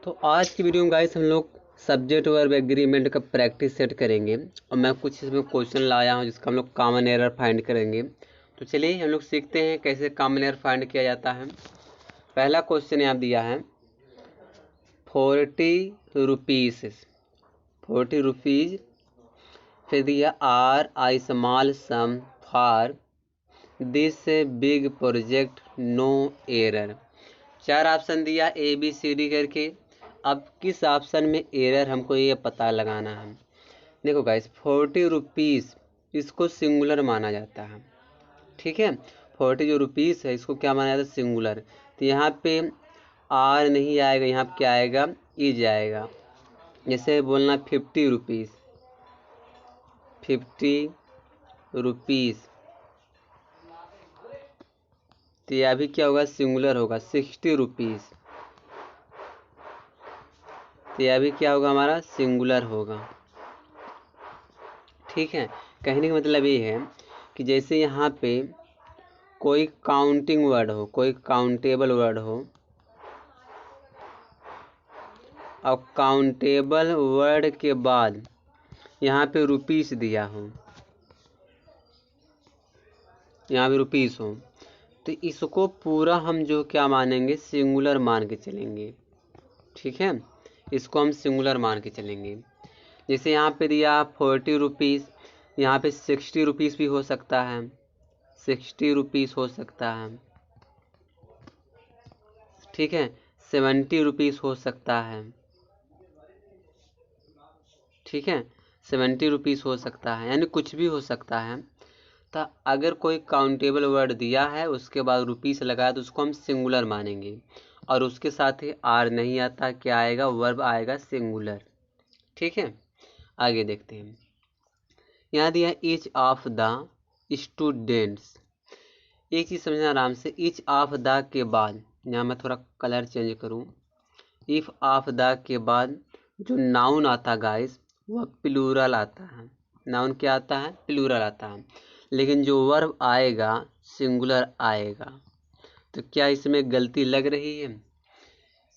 तो आज की वीडियो में गाइस हम लोग सब्जेक्ट वर्ब एग्रीमेंट का प्रैक्टिस सेट करेंगे और मैं कुछ इसमें क्वेश्चन लाया हूं जिसका हम लोग कॉमन एरर फाइंड करेंगे। तो चलिए हम लोग सीखते हैं कैसे कॉमन एरर फाइंड किया जाता है। पहला क्वेश्चन यहाँ दिया है 40 रुपीज़, फिर दिया are I small sum for this big project no error. 4 option दिया ए बी सी डी करके। अब किस ऑप्शन में एरर हमको ये पता लगाना है। देखो गाइस 40 रुपीज़ इसको सिंगुलर माना जाता है, ठीक है। 40 जो रुपीज़ है इसको क्या माना जाता है, सिंगुलर। तो यहाँ पे आर नहीं आएगा, यहाँ पे क्या आएगा, इज आएगा। जैसे बोलना 50 रुपीज़, 50 रुपीज़, तो यह भी क्या होगा, सिंगुलर होगा। 60 रुपीज़, तो यह भी क्या होगा, हमारा सिंगुलर होगा, ठीक है। कहने का मतलब ये है कि जैसे यहाँ पे कोई काउंटिंग वर्ड हो, कोई काउंटेबल वर्ड हो, और काउंटेबल वर्ड के बाद यहाँ पे रुपीस दिया हो, यहाँ पे रुपीस हो, तो इसको पूरा हम जो क्या मानेंगे, सिंगुलर मान के चलेंगे, ठीक है। इसको हम सिंगुलर मान के चलेंगे। जैसे यहाँ पे दिया 40 रुपीज़, यहाँ पे 60 रुपीज़ भी हो सकता है, 60 रुपीज़ हो सकता है, ठीक है। 70 रुपीज़ हो सकता है, ठीक है। 70 रुपीज़ हो सकता है, यानी कुछ भी हो सकता है। तो अगर कोई काउंटेबल वर्ड दिया है उसके बाद रुपीस लगाया तो उसको हम सिंगुलर मानेंगे, और उसके साथ ही आर नहीं आता, क्या आएगा, वर्ब आएगा सिंगुलर, ठीक है। आगे देखते हैं। यहाँ दिया ईच ऑफ द स्टूडेंट्स। एक चीज़ समझना आराम से, ईच ऑफ द के बाद, यहाँ मैं थोड़ा कलर चेंज करूँ, इफ ऑफ द के बाद जो नाउन आता गाइस वह प्लूरल आता है। नाउन क्या आता है, प्लूरल आता है, लेकिन जो वर्ब आएगा सिंगुलर आएगा। तो क्या इसमें गलती लग रही है।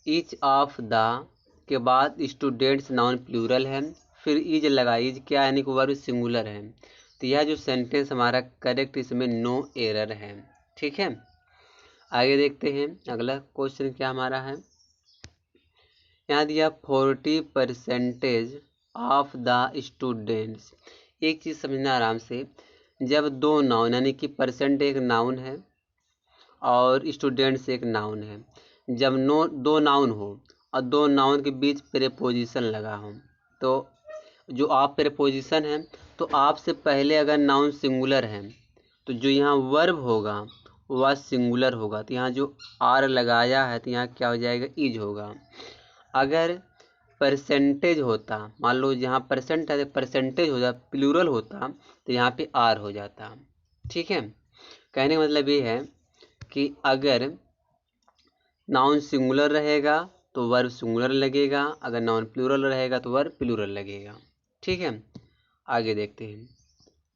ईच ऑफ द के बाद स्टूडेंट्स नाउन प्लूरल है, फिर इज लगा, इज क्या यानी कि वर्ब सिंगुलर है। तो यह जो सेंटेंस हमारा करेक्ट, इसमें नो एरर है, ठीक है। आगे देखते हैं अगला क्वेश्चन क्या हमारा है। यहाँ दिया 40% ऑफ द स्टूडेंट्स। एक चीज़ समझना आराम से, जब दो नाउन यानी कि परसेंट एक नाउन है और स्टूडेंट्स एक नाउन है, जब दो नाउन हो और दो नाउन के बीच प्रेपोजिशन लगा हो, तो जो आप प्रेपोजिशन है, तो आप से पहले अगर नाउन सिंगुलर है तो जो यहाँ वर्ब होगा वह सिंगुलर होगा। तो यहाँ जो आर लगाया है तो यहाँ क्या हो जाएगा, इज होगा। अगर परसेंटेज होता, मान लो यहाँ परसेंट है, परसेंटेज हो जाता, प्लूरल होता, तो यहाँ पे आर हो जाता, ठीक है। कहने का मतलब ये है कि अगर नाउन सिंगुलर रहेगा तो वर्ब सिंगुलर लगेगा, अगर नाउन प्लूरल रहेगा तो वर्ब प्लूरल लगेगा, ठीक है। आगे देखते हैं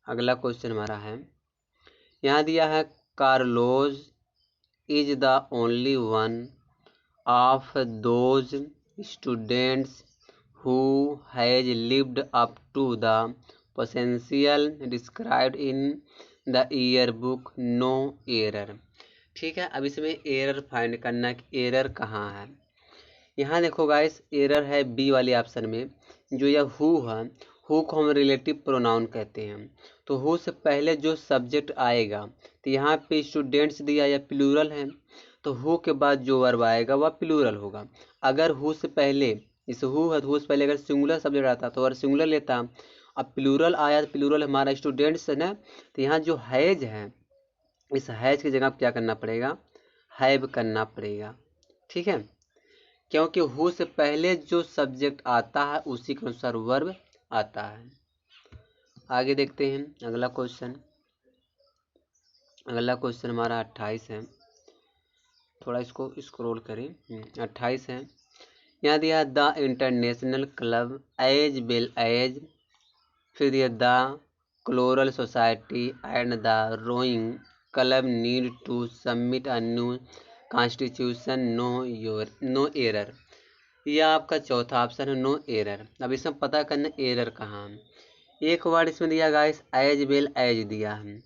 अगला क्वेश्चन हमारा है। यहाँ दिया है Carlos is the only one of those students who has lived up to the potential described in the yearbook no error, ठीक है। अब इसमें एरर फाइंड करना कि एरर कहाँ है। यहाँ देखो गाइस, एरर है बी वाले ऑप्शन में। जो यह हु है, हु को हम रिलेटिव प्रोनाउन कहते हैं। तो हु से पहले जो सब्जेक्ट आएगा, तो यहाँ पे स्टूडेंट्स दिया या प्लूरल है, तो हु के बाद जो वर्ब आएगा वह प्लूरल होगा। अगर हु से पहले, जैसे हु है तो हु से पहले अगर सिंगुलर सब्जेक्ट आता तो वर्ब सिंगुलर लेता। अब प्लूरल आया तो प्लूरल हमारा स्टूडेंट्स है ना, तो यहाँ जो हैज है, इस हैज की जगह क्या करना पड़ेगा, हैव करना पड़ेगा, ठीक है। क्योंकि हु से पहले जो सब्जेक्ट आता है उसी के अनुसार वर्ब आता है। आगे देखते हैं अगला क्वेश्चन। अगला क्वेश्चन हमारा 28 है, थोड़ा इसको स्क्रॉल करें। 28 है। यहाँ दिया the international club as well as, फिर दिया the choral society and the rowing club need to submit a new constitution no error. यह आपका चौथा ऑप्शन है, नो एरर। अब इसमें पता करना एरर कहाँ है। एक वर्ड इसमें दिया गाइस, एज वेल एज दिया है,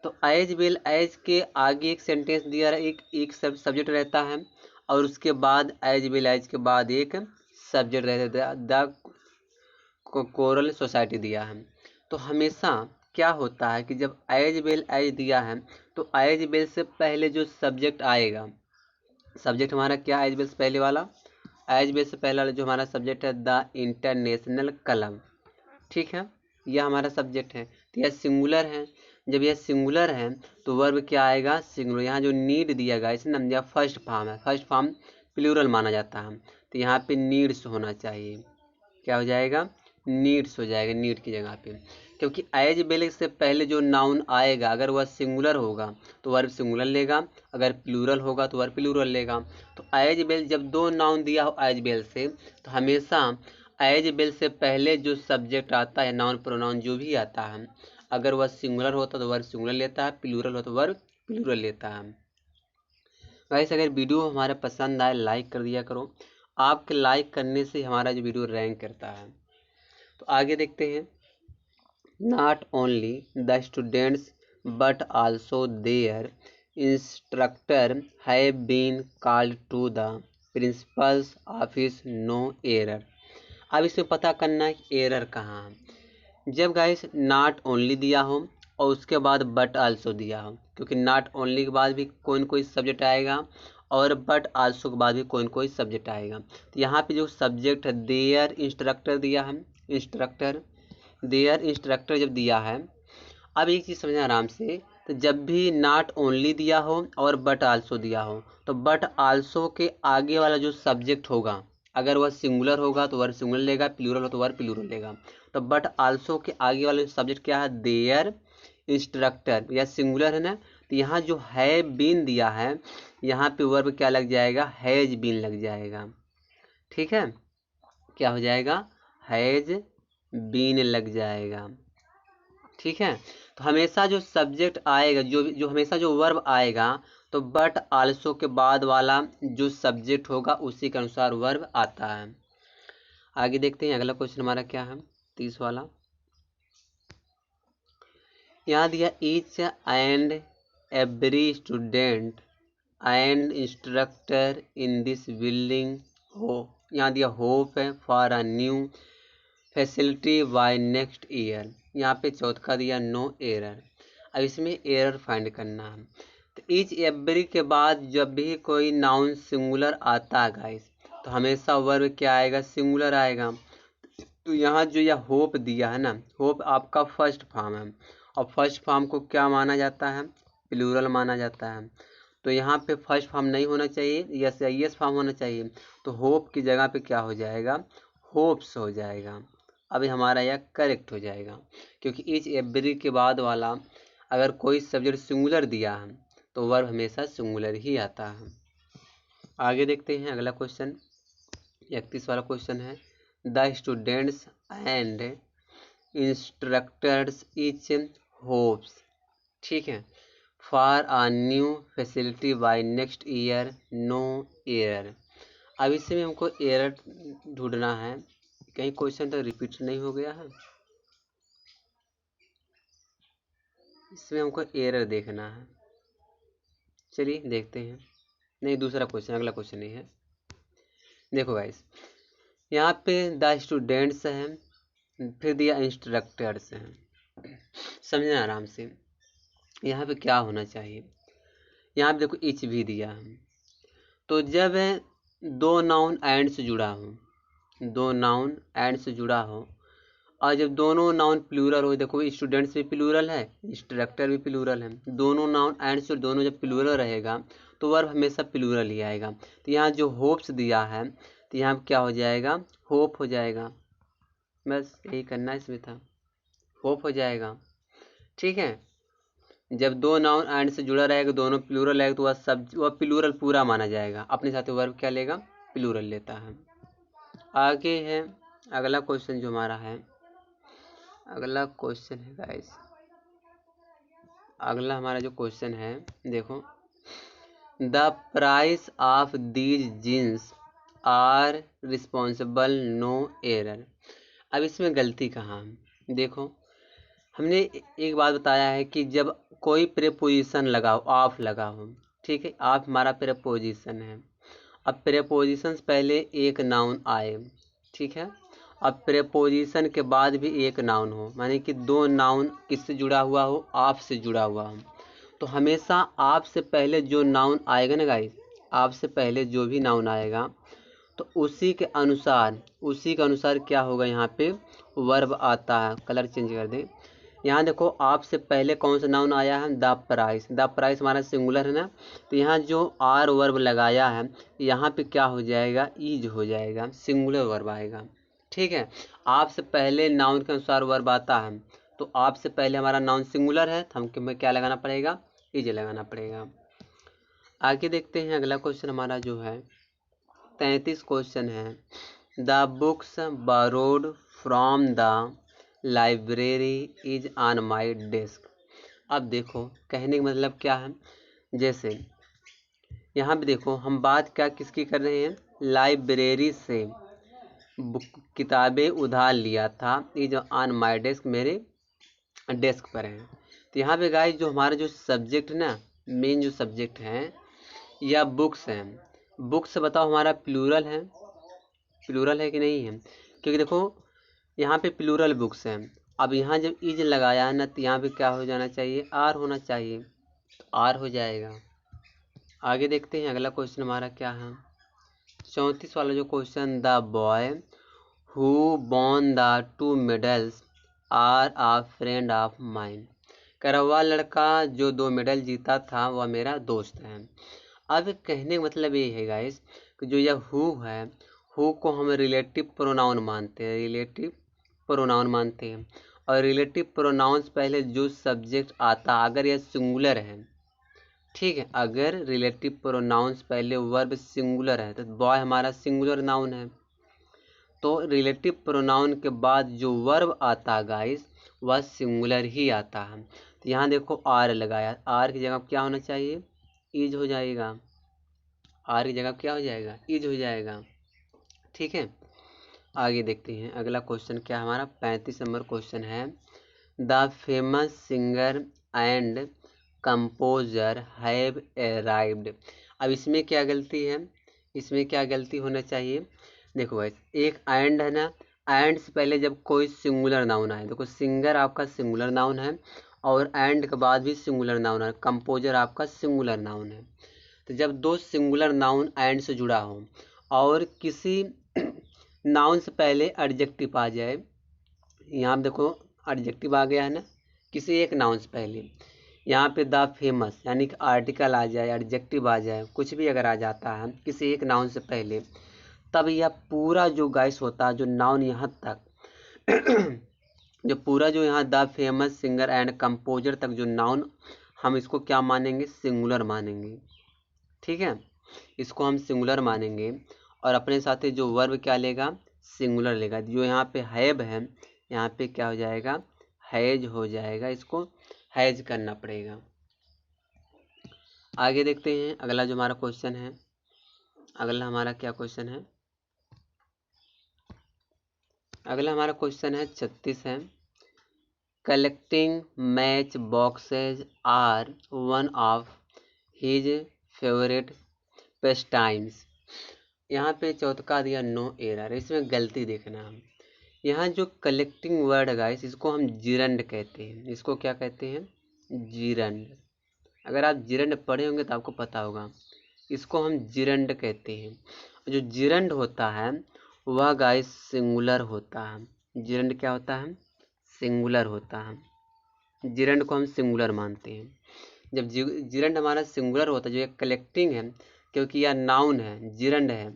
तो एज वेल एज के आगे एक सेंटेंस दिया है, एक सब्जेक्ट रहता है, और उसके बाद एज वेल एज के बाद एक सब्जेक्ट रहता है, द कोरल सोसाइटी दिया है। तो हमेशा क्या होता है कि जब एज वेल एज दिया है तो एज वेल से पहले जो सब्जेक्ट आएगा, सब्जेक्ट हमारा क्या एज वेल से पहले वाला, एज वेल से पहले वाला जो हमारा सब्जेक्ट है द इंटरनेशनल क्लब, ठीक है, यह हमारा सब्जेक्ट है। तो यह सिंगुलर है, जब यह सिंगुलर है तो वर्ब क्या आएगा, सिंगुलर। यहाँ जो नीड दिया गया इसने यह फर्स्ट फॉर्म है, फर्स्ट फॉर्म प्लूरल माना जाता है, तो यहाँ पे नीड्स होना चाहिए, क्या हो जाएगा, नीड्स हो जाएगा, नीड की जगह पे, क्योंकि एज वेल से पहले जो नाउन आएगा अगर वह सिंगुलर होगा तो वर्ब सिंगुलर लेगा, अगर प्लूरल होगा तो वर्ब प्लूरल लेगा। तो एज वेल जब दो नाउन दिया हो एज वेल से, तो हमेशा एज वेल से पहले जो सब्जेक्ट आता है, नाउन प्रोनाउन जो भी आता है, अगर वह सिंगुलर होता तो वर्ब सिंगुलर लेता है, प्लूरल हो तो वर्ब प्लूरल लेता है। गाइस अगर वीडियो हमारे पसंद आए लाइक कर दिया करो, आपके लाइक करने से हमारा जो वीडियो रैंक करता है। तो आगे देखते हैं, not only the students but also their instructor have been called to the principal's office, no error. अब इसमें पता करना है एरर कहाँ है। जब गाइस नॉट ओनली दिया हो और उसके बाद बट आल्सो दिया हो, क्योंकि नॉट ओनली के बाद भी कोई न कोई सब्जेक्ट आएगा और बट आल्सो के बाद भी कोई न कोई सब्जेक्ट आएगा। तो यहाँ पे जो सब्जेक्ट है देयर इंस्ट्रक्टर दिया है, इंस्ट्रक्टर, देयर इंस्ट्रक्टर जब दिया है, अब एक चीज़ समझना आराम से, तो जब भी नॉट ओनली दिया हो और बट आल्सो दिया हो, तो बट आल्सो के आगे वाला जो सब्जेक्ट होगा अगर वह सिंगुलर होगा तो वर्ब सिंगुलर लेगा, प्लूरल हो तो वर्ब प्लूरल लेगा। तो बट आल्सो के आगे वाला सब्जेक्ट क्या है, देयर इंस्ट्रक्टर, या सिंगुलर है ना, तो यहाँ जो है बीन दिया है यहाँ पे वर्ब क्या लग जाएगा, हैज बीन लग जाएगा, ठीक है, क्या हो जाएगा, हैज बीन लग जाएगा, ठीक है। तो हमेशा जो सब्जेक्ट आएगा, जो हमेशा जो वर्ब आएगा, तो बट आल्सो के बाद वाला जो सब्जेक्ट होगा उसी के अनुसार वर्ब आता है। आगे देखते हैं अगला क्वेश्चन हमारा क्या है, 30 वाला। यहाँ दिया each and every student and instructor in this building हो, यहाँ दिया होप है for a new facility by next year, यहाँ पे चौथा दिया नो एरर। अब इसमें एरर फाइंड करना है। तो ईच एवरी के बाद जब भी कोई नाउन सिंगुलर आता है गाइस, तो हमेशा वर्ब क्या आएगा, सिंगुलर आएगा। तो यहाँ जो यह होप दिया है ना, होप आपका फर्स्ट फॉर्म है, और फर्स्ट फॉर्म को क्या माना जाता है, प्लूरल माना जाता है। तो यहाँ पे फर्स्ट फॉर्म नहीं होना चाहिए, यस या यस फॉर्म होना चाहिए। तो होप की जगह पे क्या हो जाएगा, होप्स हो जाएगा। अभी हमारा यह करेक्ट हो जाएगा, क्योंकि ईच एवरी के बाद वाला अगर कोई सब्जेक्ट सिंगुलर दिया है तो वर्ब हमेशा सिंगुलर ही आता है। आगे देखते हैं अगला क्वेश्चन, 31 वाला क्वेश्चन है, the students and instructors each hopes, ठीक है, for a new facility by next year, no error. अब इसमें हमको एरर ढूंढना है, कहीं क्वेश्चन तक रिपीट नहीं हो गया है, इसमें हमको एरर देखना है। चलिए देखते हैं, नहीं दूसरा क्वेश्चन, अगला क्वेश्चन नहीं है। देखो गाइस, यहाँ पे द स्टूडेंट्स हैं, फिर दिया इंस्ट्रक्टर्स हैं, समझना आराम से। यहाँ पे क्या होना चाहिए, यहाँ पे देखो इच भी दिया है, तो जब दो नाउन एंड से जुड़ा हो, दो नाउन एंड से जुड़ा हो, और जब दोनों नाउन प्लूरल हो, देखो स्टूडेंट्स भी प्लूरल है, इंस्ट्रक्टर भी प्लूरल है, दोनों नाउन एंड से दोनों जब प्लूरल रहेगा तो वर्ब हमेशा प्लूरल ही आएगा। तो यहाँ जो होप्स दिया है तो यहाँ क्या हो जाएगा, होप हो जाएगा, बस यही करना इसमें था, होप हो जाएगा, ठीक है। जब दो नाउन एंड से जुड़ा रहेगा, दोनों प्लूरल रहेगा, तो वह प्लूरल पूरा माना जाएगा, अपने साथ वर्ब क्या लेगा, प्लूरल लेता है। आगे है अगला क्वेश्चन जो हमारा है, अगला क्वेश्चन है गाइस, अगला हमारा जो क्वेश्चन है देखो, the price of these jeans are responsible, no error. अब इसमें गलती कहाँ है? देखो, हमने एक बात बताया है कि जब कोई प्रेपोजिशन लगाओ, ऑफ लगा हो, ठीक है, ऑफ हमारा प्रेपोजिशन है। अब प्रेपोजिशन से पहले एक नाउन आए, ठीक है, अब प्रेपोजिशन के बाद भी एक नाउन हो, माने कि दो नाउन किससे जुड़ा हुआ हो? ऑफ से जुड़ा हुआ हो। तो हमेशा ऑफ से पहले जो नाउन आएगा ना गाइस, ऑफ से पहले जो भी नाउन आएगा तो उसी के अनुसार क्या होगा? यहाँ पे वर्ब आता है। कलर चेंज कर दें। यहाँ देखो, आप से पहले कौन सा नाउन आया है? The price. द प्राइस हमारा सिंगुलर है ना, तो यहाँ जो आर वर्ब लगाया है यहाँ पे क्या हो जाएगा? इज हो जाएगा, सिंगुलर वर्ब आएगा। ठीक है, आप से पहले नाउन के अनुसार वर्ब आता है, तो आप से पहले हमारा नाउन सिंगुलर है तो हमें क्या लगाना पड़ेगा? इज लगाना पड़ेगा। आगे देखते हैं अगला क्वेश्चन हमारा जो है 33 क्वेश्चन है। The books borrowed from the library is on my desk. अब देखो, कहने का मतलब क्या है? जैसे यहाँ पे देखो, हम बात क्या किसकी कर रहे हैं? लाइब्रेरी से बुक किताबें उधार लिया था, इज ऑन माई डेस्क, मेरे डेस्क पर है। तो यहाँ पे गाइस जो हमारा जो सब्जेक्ट ना, मेन जो सब्जेक्ट है या बुक्स हैं, बुक्स बताओ हमारा प्लूरल है? प्लूरल है कि नहीं है? क्योंकि देखो यहाँ पे प्लूरल बुक्स हैं। अब यहाँ जब इज लगाया है ना, तो यहाँ पे क्या हो जाना चाहिए? आर होना चाहिए, तो आर हो जाएगा। आगे देखते हैं अगला क्वेश्चन हमारा क्या है 34 वाला जो question. The boy who won the 2 medals are a friend of mine. कह रहा वह लड़का जो 2 मेडल जीता था वह मेरा दोस्त है। अब कहने का मतलब ये है गाइस कि जो यह हु है, हु को हम रिलेटिव प्रोनाउन मानते हैं, रिलेटिव प्रोनाउन मानते हैं। और रिलेटिव प्रोनाउंस पहले जो सब्जेक्ट आता, अगर यह सिंगुलर है, ठीक है, अगर रिलेटिव प्रोनाउंस पहले वर्ब सिंगुलर है तो बॉय हमारा सिंगुलर नाउन है। तो रिलेटिव प्रोनाउन के बाद जो वर्ब आता गाइस वह सिंगुलर ही आता है। तो यहाँ देखो आर लगाया, आर की जगह क्या होना चाहिए? इज हो जाएगा। आर की जगह क्या हो जाएगा? इज हो जाएगा। ठीक है, आगे देखते हैं अगला क्वेश्चन क्या हमारा 35 नंबर क्वेश्चन है। The famous singer and composer have arrived. अब इसमें क्या गलती है? इसमें क्या गलती होना चाहिए? देखो भाई, एक एंड है ना, एंड से पहले जब कोई सिंगुलर नाउन आए, देखो सिंगर आपका सिंगुलर नाउन है और एंड के बाद भी सिंगुलर नाउन है, कंपोजर आपका सिंगुलर नाउन है। तो जब दो सिंगुलर नाउन एंड से जुड़ा हो और किसी नाउन से पहले एडजेक्टिव आ जाए, यहाँ देखो एडजेक्टिव आ गया है ना, किसी एक नाउन से पहले, यहाँ पे द फेमस यानी कि आर्टिकल आ जाए, एडजेक्टिव आ जाए, कुछ भी अगर आ जाता है किसी एक नाउन से पहले, तब यह पूरा जो गाइस होता है, जो नाउन यहाँ तक जो पूरा जो यहाँ the famous singer and composer तक जो नाउन, हम इसको क्या मानेंगे? सिंगुलर मानेंगे। ठीक है, इसको हम सिंगुलर मानेंगे और अपने साथ जो वर्ब क्या लेगा? सिंगुलर लेगा। जो यहाँ पे हैव है, यहाँ पे क्या हो जाएगा? हैज हो जाएगा, इसको हैज करना पड़ेगा। आगे देखते हैं अगला जो हमारा क्वेश्चन है। अगला हमारा क्या क्वेश्चन है? अगला हमारा क्वेश्चन है 36 है। Collecting match boxes are one of his favourite pastimes. यहाँ पे चौथका दिया नो एरर, इसमें गलती देखना हम। यहाँ जो कलेक्टिंग वर्ड है गाइस, इसको हम जिरंड कहते हैं। इसको क्या कहते हैं? जिरंड। अगर आप जिरंड पढ़े होंगे तो आपको पता होगा, इसको हम जिरंड कहते हैं। जो जिरंड होता है वह गाइस सिंगुलर होता है। जिरंड क्या होता है? सिंगुलर होता है। जिरंड को हम सिंगुलर मानते हैं। जब जिरंड हमारा सिंगुलर होता है, जो एक कलेक्टिंग है, क्योंकि यह नाउन है, जिरंड है,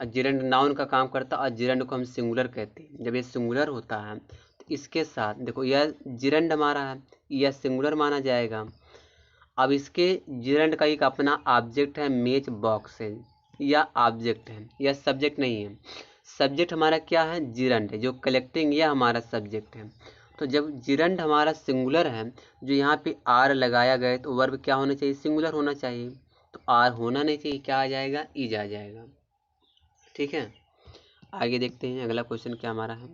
और जिरंड नाउन का काम करता है और जिरंड को हम सिंगुलर कहते हैं। जब ये सिंगुलर होता है तो इसके साथ देखो, यह जिरंड हमारा है, यह सिंगुलर माना जाएगा। अब इसके जिरंड का एक अपना ऑब्जेक्ट है, मैच बॉक्सेज, या ऑब्जेक्ट है, यह सब्जेक्ट नहीं है। सब्जेक्ट हमारा क्या है? जिरंड है। जो कलेक्टिंग यह हमारा सब्जेक्ट है। तो जब जिरंड हमारा सिंगुलर है, जो यहाँ पे आर लगाया गया, तो वर्ब क्या होना चाहिए? सिंगुलर होना चाहिए। तो आर होना नहीं चाहिए, क्या आ जाएगा? इज आ जाएगा। ठीक है, आगे देखते हैं अगला क्वेश्चन क्या हमारा है।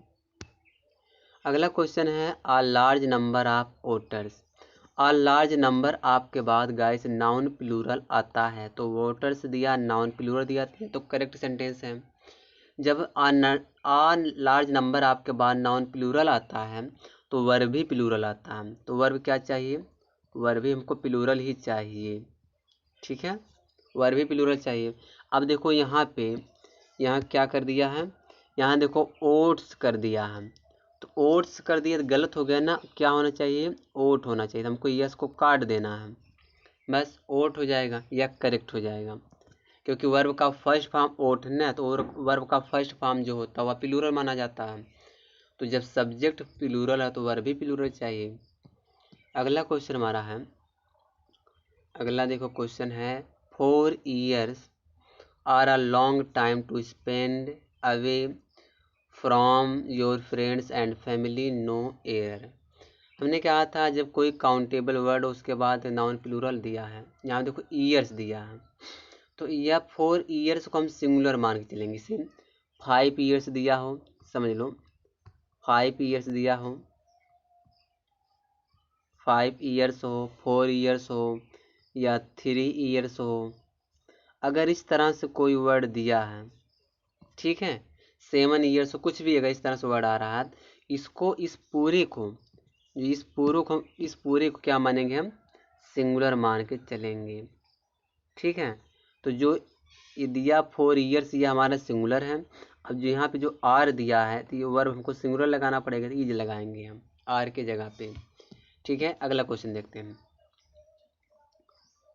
अगला क्वेश्चन है a large number of voters. A large number आपके बाद गाइस नाउन प्लूरल आता है, तो वोटर्स दिया, नाउन प्लूरल दिया, तो करेक्ट सेंटेंस है। जब आ लार्ज नंबर आपके बाद नाउन प्लूरल आता है तो वर्ब भी प्लूरल आता है, तो वर्ब क्या चाहिए, वर्ब भी हमको प्लूरल ही चाहिए। ठीक है, वर्ब भी प्लूरल चाहिए। अब देखो यहाँ पे, यहाँ क्या कर दिया है, यहाँ देखो ओट्स कर दिया है, तो ओट्स कर दिया तो गलत हो गया ना, क्या होना चाहिए, ओट होना चाहिए, हमको यस को काट देना है, बस ओट हो जाएगा या करेक्ट हो जाएगा, क्योंकि वर्ब का फर्स्ट फॉर्म ओट है ना, तो वर्ब का फर्स्ट फॉर्म जो होता है वह प्लूरल माना जाता है, तो जब सब्जेक्ट प्लूरल है तो वर्ब भी प्लूरल चाहिए। अगला क्वेश्चन हमारा है, अगला देखो क्वेश्चन है 4 years are a long time to spend away from your friends and family, no error. हमने कहा था जब कोई काउंटेबल वर्ड उसके बाद नाउन प्लूरल दिया है, यहाँ देखो ईयर्स दिया है, तो यह 4 ईयर्स को हम सिंगुलर मान के चलेंगे। सिर्फ 5 ईयर्स दिया हो, समझ लो 5 ईयर्स दिया हो, 5 ईयर्स हो, 4 ईयर्स हो या 3 ईयर्स हो, अगर इस तरह से कोई वर्ड दिया है, ठीक है, 7 ईयर्स हो, कुछ भी अगर इस तरह से वर्ड आ रहा है, इसको इस पूरे को क्या मानेंगे हम, सिंगुलर मान के चलेंगे। ठीक है, तो जो ये दिया 4 ईयर्स ये हमारा सिंगुलर है। अब जो यहाँ पे जो आर दिया है तो ये वर्ब हमको सिंगुलर लगाना पड़ेगा, तो इज लगाएंगे हम आर के जगह पे। ठीक है, अगला क्वेश्चन देखते हैं।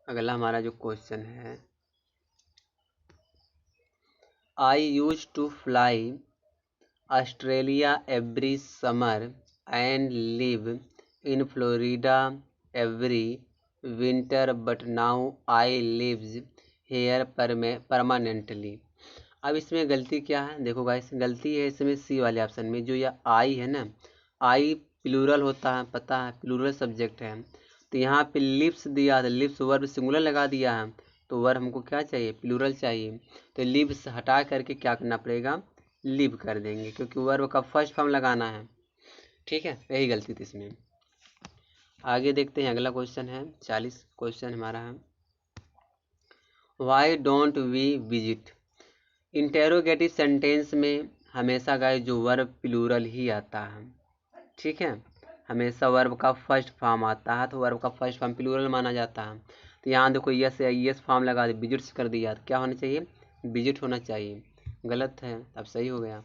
अगला हमारा जो क्वेश्चन है, I use to fly Australia every summer and live in Florida every winter but now I lives here permanently. अब इसमें गलती क्या है, देखो गाइस गलती है इसमें सी वाले ऑप्शन में, जो यह आई है ना, आई प्लूरल होता है, पता है प्लूरल सब्जेक्ट है, तो यहाँ पे लिप्स दिया था, लिप्स वर्ब सिंगुलर लगा दिया है, तो वर्ब हमको क्या चाहिए, प्लूरल चाहिए, तो लिव्स हटा करके क्या करना पड़ेगा, लिव कर देंगे, क्योंकि वर्ब का फर्स्ट फॉर्म लगाना है। ठीक है, यही गलती थी इसमें। आगे देखते हैं, अगला क्वेश्चन है 40 क्वेश्चन हमारा है, why don't we visit. Interrogative sentence में हमेशा गाइस जो वर्ब प्लूरल ही आता है। ठीक है, हमेशा वर्ब का फर्स्ट फॉर्म आता है, तो वर्ब का फर्स्ट फॉर्म प्लूरल माना जाता है, तो यहाँ देखो यस या यस फॉर्म लगा दे, विजिट्स कर दिया, तो क्या होना चाहिए, विजिट होना चाहिए, गलत है, अब सही हो गया।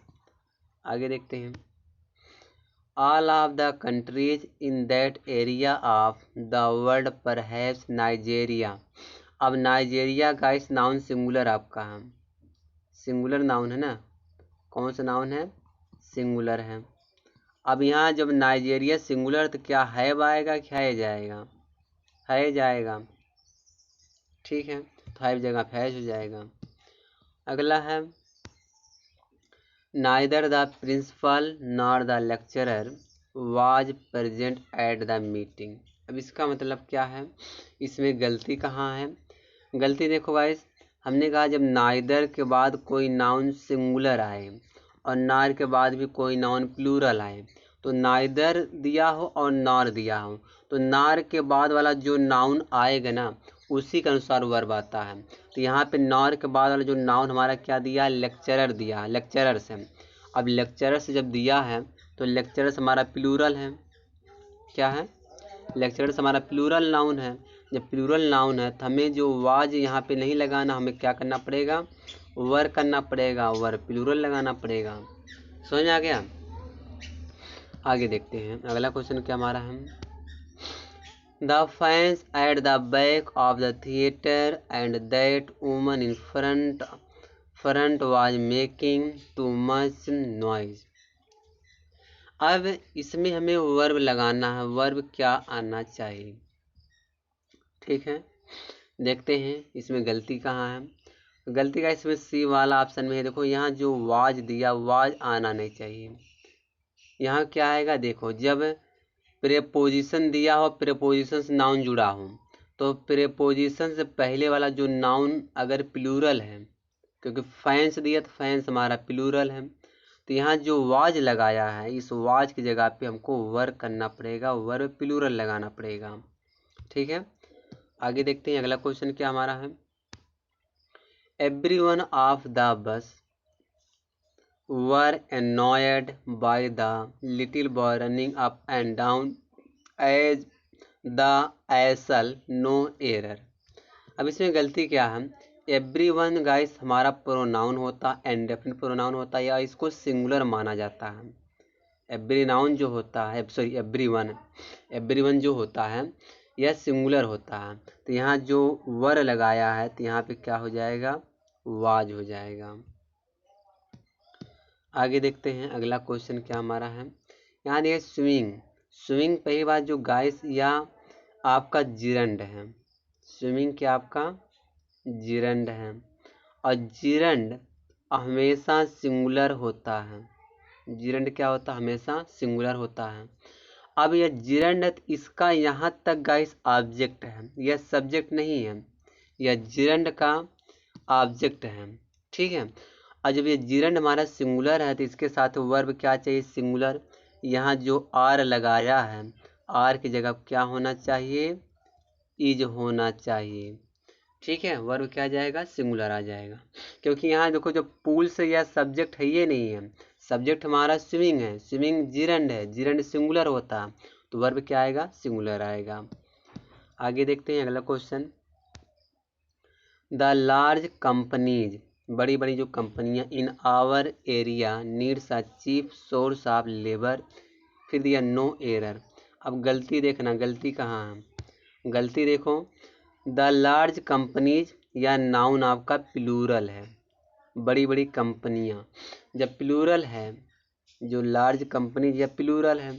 आगे देखते हैं, all of the countries in that area of the world perhaps Nigeria. अब नाइजेरिया का इस नाउन सिंगुलर आपका है, सिंगुलर नाउन है ना, कौन सा नाउन है, सिंगुलर है। अब यहाँ जब नाइजेरिया सिंगुलर तो क्या हैव आएगा, क्या है जाएगा, है जाएगा। ठीक है, तो हैव जगह फैज हो जाएगा। अगला है, neither the principal nor the lecturer was present at the meeting. अब इसका मतलब क्या है, इसमें गलती कहाँ है, गलती देखो गाइस, हमने कहा जब नाइदर के बाद कोई नाउन सिंगुलर आए और नार के बाद भी कोई नाउन प्लूरल आए, तो नाइदर दिया हो और नार दिया हो, तो नार के बाद वाला जो नाउन आएगा ना उसी के अनुसार वर्ब आता है, तो यहाँ पे नार के बाद वाला जो नाउन हमारा क्या दिया, लेक्चरर दिया, लेक्चरर से। अब लेक्चरर से जब दिया है तो लेक्चरर से हमारा प्लूरल है, क्या है, लेक्चरर से हमारा प्लूरल नाउन है। जब प्लूरल नाउन है तो हमें जो वाज यहाँ पे नहीं लगाना, हमें क्या करना पड़ेगा, वर करना पड़ेगा, वर प्लूरल लगाना पड़ेगा। समझ आ गया। आगे देखते हैं, अगला क्वेश्चन क्या हमारा है, the fans at the back of the theatre and that woman in front was making too much noise. अब इसमें हमें वर्ब लगाना है, वर्ब क्या आना चाहिए। ठीक है, देखते हैं इसमें गलती कहाँ है, गलती का इसमें सी वाला ऑप्शन में है। देखो यहाँ जो वाज दिया, वाज आना नहीं चाहिए, यहाँ क्या आएगा, देखो जब प्रेपोजिशन दिया हो, प्रेपोजिशन से नाउन जुड़ा हो, तो प्रेपोजिशन से पहले वाला जो नाउन अगर प्लूरल है क्योंकि फैंस दिया तो फैंस हमारा प्लूरल है। तो यहाँ जो वाज लगाया है, इस वाज की जगह पे हमको वर करना पड़ेगा, वर प्लूरल लगाना पड़ेगा। ठीक है, आगे देखते हैं अगला क्वेश्चन क्या हमारा है। Everyone of the bus were annoyed by the little boy running up and down as the asshole no error। अब इसमें गलती क्या है, एवरीवन गाइस हमारा प्रोनाउन होता है, इंडेफिनिट प्रोनाउन होता है, या इसको सिंगुलर माना जाता है। एवरी नाउन जो होता है, सॉरी एवरीवन जो होता है यह सिंगुलर होता है। तो यहाँ जो वर लगाया है तो यहाँ पे क्या हो जाएगा, वाज हो जाएगा। आगे देखते हैं अगला क्वेश्चन क्या हमारा है। यहाँ देखिए स्विंग, स्विंग पहली बात जो गाइस या आपका जिरंड है, स्विमिंग क्या आपका जिरंड है, और जिरंड हमेशा सिंगुलर होता है। जिरंड क्या होता है, हमेशा सिंगुलर होता है। अब यह जिरंड इसका यहाँ तक गाइस ऑब्जेक्ट है, यह सब्जेक्ट नहीं है, यह जिरंड का ऑब्जेक्ट है। ठीक है, और जब ये जिरंड हमारा सिंगुलर है तो इसके साथ वर्ब क्या चाहिए, सिंगुलर। यहाँ जो आर लगाया है, आर की जगह क्या होना चाहिए, इज होना चाहिए। ठीक है, वर्ब क्या आ जाएगा, सिंगुलर आ जाएगा। क्योंकि यहाँ देखो जो पूल से यह सब्जेक्ट है ये नहीं है, सब्जेक्ट हमारा स्विमिंग है, स्विमिंग जिरंड है, जिरंड सिंगुलर होता है, तो वर्ब क्या आएगा, सिंगुलर आएगा। आगे देखते हैं अगला क्वेश्चन। द लार्ज कंपनीज, बड़ी बड़ी जो कंपनियां in our area needs a cheap source of labour, फिर दिया नो एरर। अब गलती देखना, गलती कहाँ है, गलती देखो, द लार्ज कंपनीज या नाउन आपका प्लूरल है, बड़ी बड़ी कंपनियां जब प्लूरल है, जो लार्ज कंपनीज या प्लूरल है,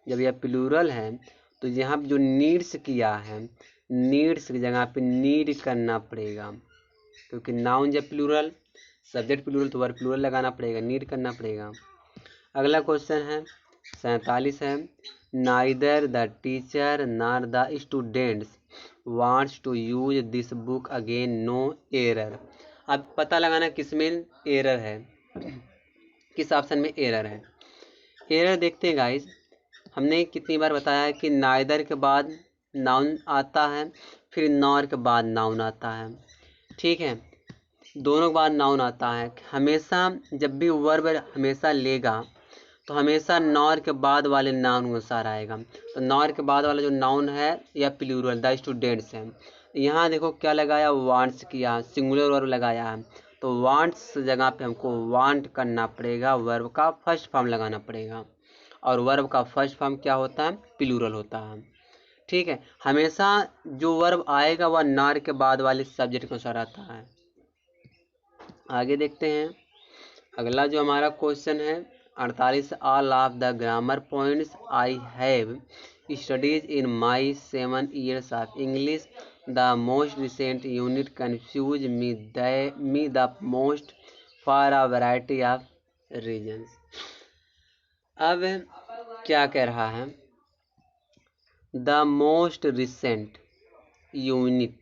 जब यह प्लूरल है तो यहाँ जो नीड्स किया है, नीड्स की जगह पे नीड करना पड़ेगा, क्योंकि नाउन जब प्लूरल, सब्जेक्ट प्लूरल तो वर्ब प्लूरल लगाना पड़ेगा, नीड करना पड़ेगा। अगला क्वेश्चन है 47 है। Neither the teacher nor the students wants to use this book again, no error. अब पता लगाना किसमें एरर है, किस ऑप्शन में एरर है। एरर देखते हैं गाइस, हमने कितनी बार बताया है कि नाइदर के बाद नाउन आता है, फिर नॉर के बाद नाउन आता है। ठीक है, दोनों के बाद नाउन आता है। हमेशा जब भी वर्ब हमेशा लेगा तो हमेशा नॉर के बाद वाले नाउन अनुसार आएगा। तो नॉर के बाद वाला जो नाउन है या प्लूरल द स्टूडेंट्स है, यहाँ देखो क्या लगाया, वांट्स किया, सिंगुलर वर्ब लगाया है, तो वांट्स जगह पे हमको वांट करना पड़ेगा, वर्ब का फर्स्ट फॉर्म लगाना पड़ेगा, और वर्ब का फर्स्ट फॉर्म क्या होता है, प्लूरल होता है। ठीक है, हमेशा जो वर्ब आएगा वह नॉर के बाद वाले सब्जेक्ट के अनुसार आता है। आगे देखते हैं अगला जो हमारा क्वेश्चन है 48। All of the grammar points I have studies in my 7 years of English, the most recent unit confuse me the most for a variety of reasons. अब क्या कह रहा है, the most recent unit,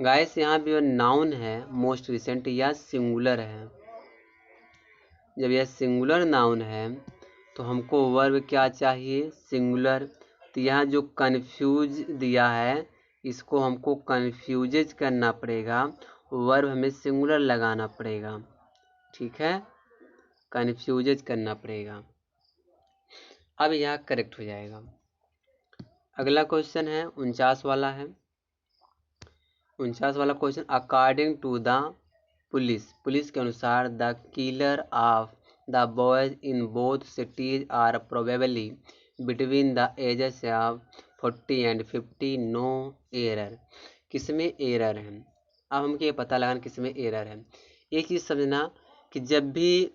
guys यहाँ भी noun है, most recent या singular है। जब यह सिंगुलर नाउन है तो हमको वर्ब क्या चाहिए, सिंगुलर। तो यहाँ जो कन्फ्यूज दिया है इसको हमको कन्फ्यूजेज करना पड़ेगा, वर्ब हमें सिंगुलर लगाना पड़ेगा। ठीक है, कन्फ्यूजेज करना पड़ेगा। अब यह करेक्ट हो जाएगा। अगला क्वेश्चन है 49 वाला है। 49 वाला question, according to the police, police के अनुसार the killer of the boys in both cities are probably between the ages of 40 and 50, no error. किसमें एरर है, अब हमको ये पता लगाना किसमें एरर है। एक चीज़ समझना कि जब भी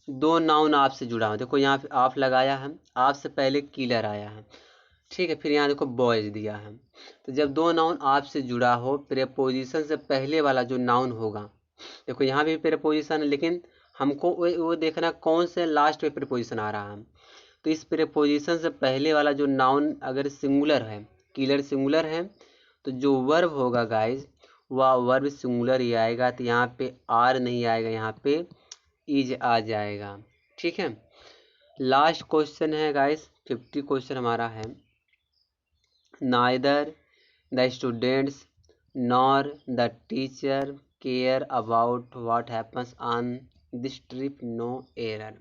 दो नाउन आपसे जुड़ा हो, देखो यहाँ पे आप लगाया है, आपसे पहले किलर आया है, ठीक है, फिर यहाँ देखो बॉयज दिया है। तो जब दो नाउन आपसे जुड़ा हो, प्रेपोजिशन से पहले वाला जो नाउन होगा, देखो यहाँ भी प्रेपोजिशन है, लेकिन हमको वो देखना कौन से लास्ट पे प्रेपोजिशन आ रहा है। तो इस प्रेपोजिशन से पहले वाला जो नाउन अगर सिंगुलर है, किलर सिंगुलर है, तो जो वर्ब होगा गाइज वह वर्ब सिंगुलर ही आएगा, तो यहाँ पे आर नहीं आएगा, यहाँ पे इज आ जाएगा। ठीक है, लास्ट क्वेश्चन है गाइस, 50 क्वेश्चन हमारा है। Neither the students nor the teacher care about what happens on this trip, no error.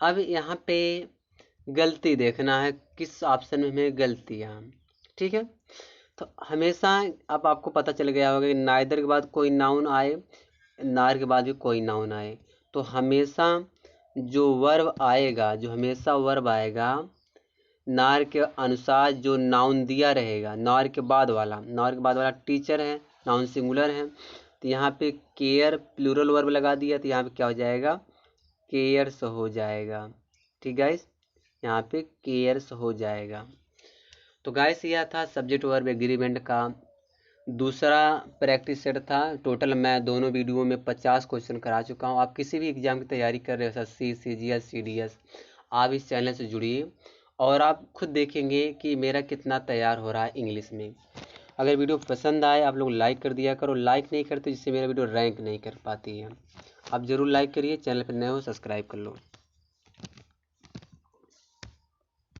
अब यहाँ पे गलती देखना है, किस ऑप्शन में हमें गलतियाँ। ठीक है, तो हमेशा अब आपको पता चल गया होगा कि नाइदर के बाद कोई नाउन आए, नार के बाद भी कोई नाउन आए, तो हमेशा जो वर्ब आएगा, जो हमेशा वर्ब आएगा नार के अनुसार जो नाउन दिया रहेगा, नार के बाद वाला टीचर है, नाउन सिंगुलर है, तो यहाँ पे केयर प्लूरल वर्ब लगा दिया, तो यहाँ पे क्या हो जाएगा, केयर्स हो जाएगा। ठीक गाइस, यहाँ पे केयर्स हो जाएगा। तो गाइस यह था सब्जेक्ट वर्ब एग्रीमेंट का दूसरा प्रैक्टिस सेट था। टोटल मैं दोनों वीडियो में 50 क्वेश्चन करा चुका हूँ। आप किसी भी एग्जाम की तैयारी कर रहे हो, SSC, CGL, CDS, आप इस चैनल से जुड़िए और आप खुद देखेंगे कि मेरा कितना तैयार हो रहा है इंग्लिश में। अगर वीडियो पसंद आए आप लोग लाइक कर दिया करो, लाइक नहीं करते जिससे मेरा वीडियो रैंक नहीं कर पाती है। आप ज़रूर लाइक करिए, चैनल पर नए हो सब्सक्राइब कर लो।